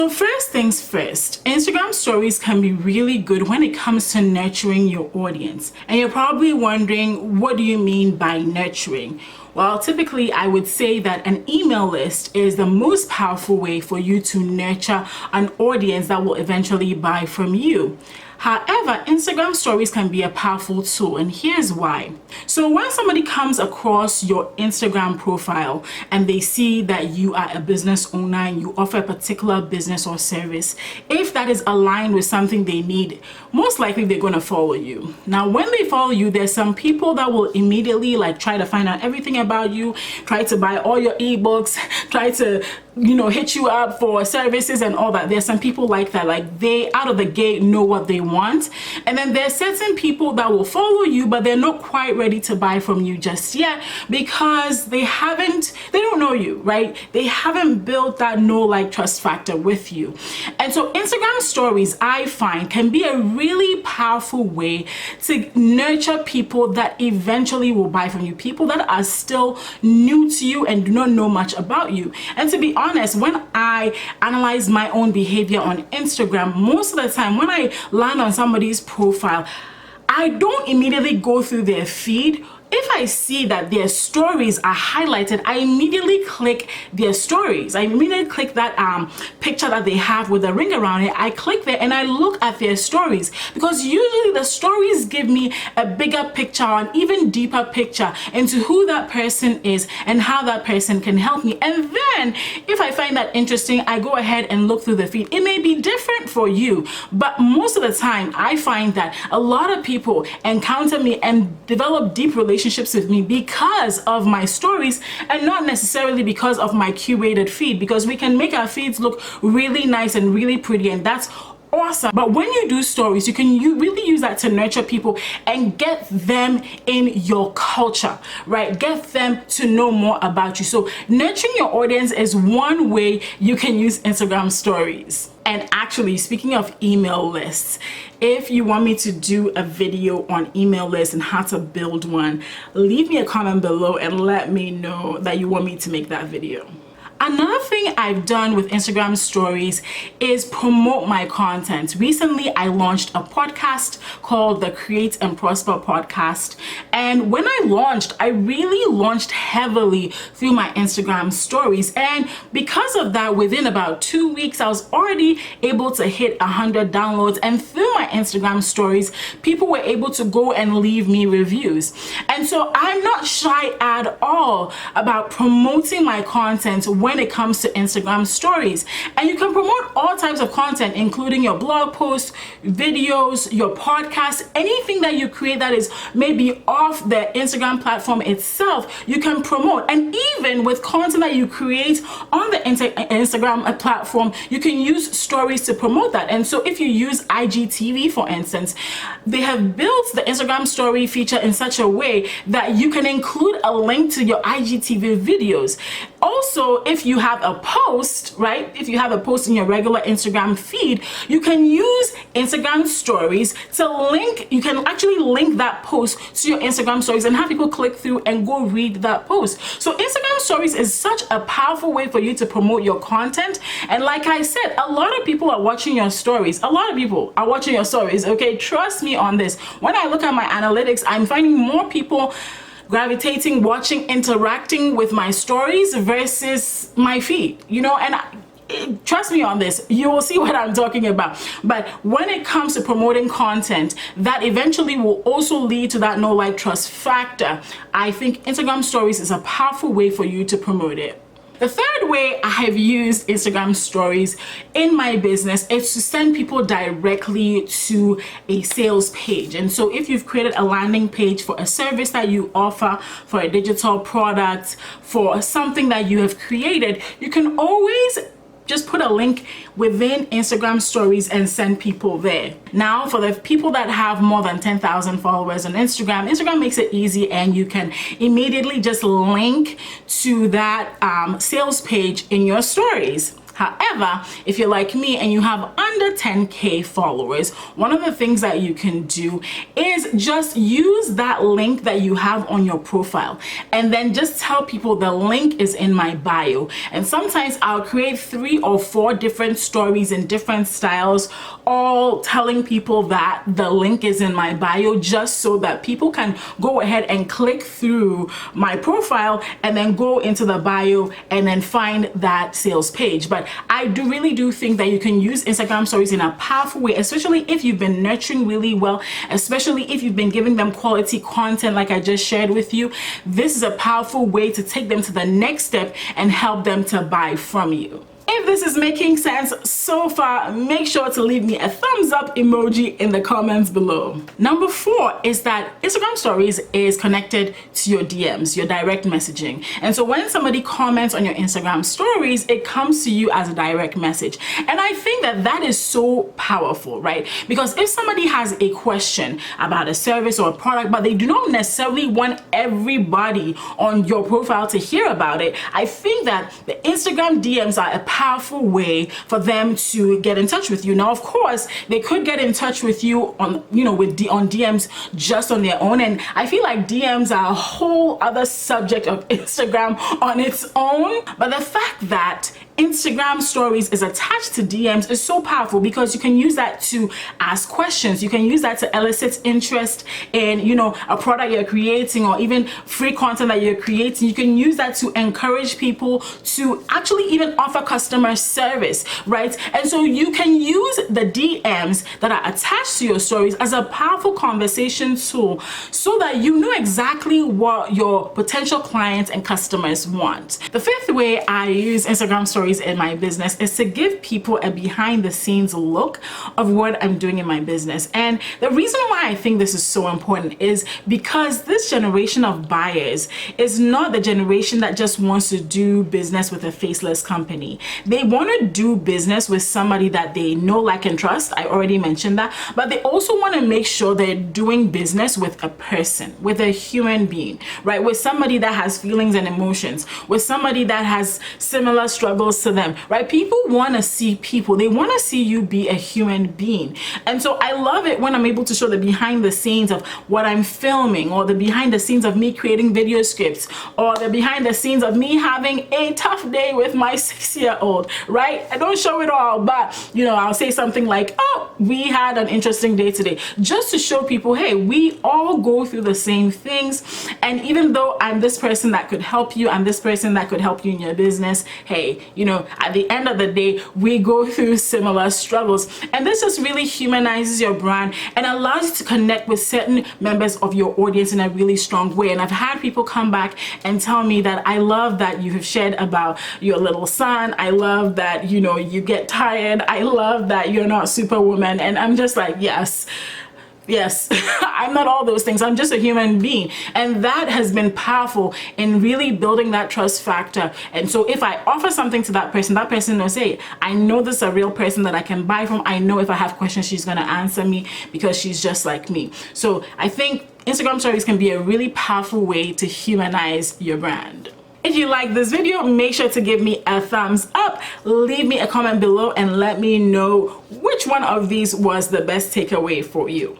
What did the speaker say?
So first things first, Instagram stories can be really good when it comes to nurturing your audience. And you're probably wondering, what do you mean by nurturing? Well, typically I would say that an email list is the most powerful way for you to nurture an audience that will eventually buy from you. However, Instagram stories can be a powerful tool, and here's why. So when somebody comes across your Instagram profile and they see that you are a business owner and you offer a particular business or service, if that is aligned with something they need, most likely they're going to follow you. Now, when they follow you, there's some people that will immediately try to find out everything about you, try to buy all your ebooks, try to hit you up for services and all that. There's some people like that, they out of the gate know what they want. And then there's certain people that will follow you, but they're not quite ready to buy from you just yet because they don't know you, right? They haven't built that know, like, trust factor with you. And so Instagram stories, I find, can be a really powerful way to nurture people that eventually will buy from you, people that are still new to you and do not know much about you. And to be honest, when I analyze my own behavior on Instagram, most of the time when I land on somebody's profile, I don't immediately go through their feed. If I see that their stories are highlighted, I immediately click their stories. I immediately click that picture that they have with a ring around it. I click there and I look at their stories, because usually the stories give me a bigger picture, an even deeper picture into who that person is and how that person can help me. And then if I find that interesting, I go ahead and look through the feed. It may be different for you, but most of the time I find that a lot of people encounter me and develop deep relationships with me because of my stories, and not necessarily because of my curated feed, because we can make our feeds look really nice and really pretty, and that's awesome. But when you do stories, you can really use that to nurture people and get them in your culture, right? Get them to know more about you. So nurturing your audience is one way you can use Instagram stories. And actually, speaking of email lists, if you want me to do a video on email lists and how to build one, leave me a comment below and let me know that you want me to make that video. Another thing I've done with Instagram stories is promote my content. Recently, I launched a podcast called the Create and Prosper podcast. And when I launched, I really launched heavily through my Instagram stories. And because of that, within about 2 weeks, I was already able to hit 100 downloads. And through my Instagram stories, people were able to go and leave me reviews. And so I'm not shy at all about promoting my content when it comes to Instagram stories. And you can promote all types of content, including your blog posts, videos, your podcast, anything that you create that is maybe off the Instagram platform itself, you can promote. And even with content that you create on the Instagram platform, you can use stories to promote that. And so if you use IGTV, for instance, they have built the Instagram story feature in such a way that you can include a link to your IGTV videos. Also, if you have a post, right? If you have a post in your regular Instagram feed, you can use Instagram stories to link. You can actually link that post to your Instagram stories and have people click through and go read that post. So Instagram stories is such a powerful way for you to promote your content. And like I said, a lot of people are watching your stories. A lot of people are watching your stories, okay? Trust me on this. When I look at my analytics, I'm finding more people gravitating, watching, interacting with my stories versus my feed, and trust me on this, you will see what I'm talking about. But when it comes to promoting content that eventually will also lead to that know, like, trust factor, I think Instagram stories is a powerful way for you to promote it. The third way I have used Instagram stories in my business is to send people directly to a sales page. And so if you've created a landing page for a service that you offer, for a digital product, for something that you have created, you can always just put a link within Instagram stories and send people there. Now, for the people that have more than 10,000 followers on Instagram makes it easy, and you can immediately just link to that sales page in your stories. However, if you're like me and you have under 10K followers, one of the things that you can do is just use that link that you have on your profile and then just tell people the link is in my bio. And sometimes I'll create 3 or 4 different stories in different styles, all telling people that the link is in my bio, just so that people can go ahead and click through my profile and then go into the bio and then find that sales page. But I really do think that you can use Instagram stories in a powerful way, especially if you've been nurturing really well, especially if you've been giving them quality content like I just shared with you. This is a powerful way to take them to the next step and help them to buy from you. If this is making sense so far, make sure to leave me a thumbs up emoji in the comments below. Number 4 is that Instagram stories is connected to your DMs, your direct messaging. And so when somebody comments on your Instagram stories, it comes to you as a direct message. And I think that that is so powerful, right? Because if somebody has a question about a service or a product, but they do not necessarily want everybody on your profile to hear about it, I think that the Instagram DMs are a powerful way for them to get in touch with you. Now, of course, they could get in touch with you on, on DMs just on their own. And I feel like DMs are a whole other subject of Instagram on its own. But the fact that Instagram stories is attached to DMs is so powerful because you can use that to ask questions. You can use that to elicit interest in, a product you're creating or even free content that you're creating. You can use that to encourage people to actually even offer customer service, right? And so you can use the DMs that are attached to your stories as a powerful conversation tool so that you know exactly what your potential clients and customers want. The 5th way I use Instagram stories in my business is to give people a behind the scenes look of what I'm doing in my business. And the reason why I think this is so important is because this generation of buyers is not the generation that just wants to do business with a faceless company. They want to do business with somebody that they know, like, and trust. I already mentioned that, but they also want to make sure they're doing business with a person, with a human being, right? With somebody that has feelings and emotions, with somebody that has similar struggles to them, right? People want to see people. They want to see you be a human being. And so I love it when I'm able to show the behind the scenes of what I'm filming, or the behind the scenes of me creating video scripts, or the behind the scenes of me having a tough day with my 6-year-old, right? I don't show it all, but I'll say something like, oh, we had an interesting day today, just to show people, hey, we all go through the same things. And even though I'm this person that could help you, I'm this person that could help you in your business, hey, at the end of the day, we go through similar struggles. And this just really humanizes your brand and allows you to connect with certain members of your audience in a really strong way. And I've had people come back and tell me that I love that you have shared about your little son. I love that, you get tired. I love that you're not Superwoman. And I'm just like, yes, I'm not all those things. I'm just a human being. And that has been powerful in really building that trust factor. And so if I offer something to that person knows, hey, I know this is a real person that I can buy from. I know if I have questions, she's going to answer me because she's just like me. So I think Instagram stories can be a really powerful way to humanize your brand. If you like this video, make sure to give me a thumbs up, leave me a comment below, and let me know which one of these was the best takeaway for you.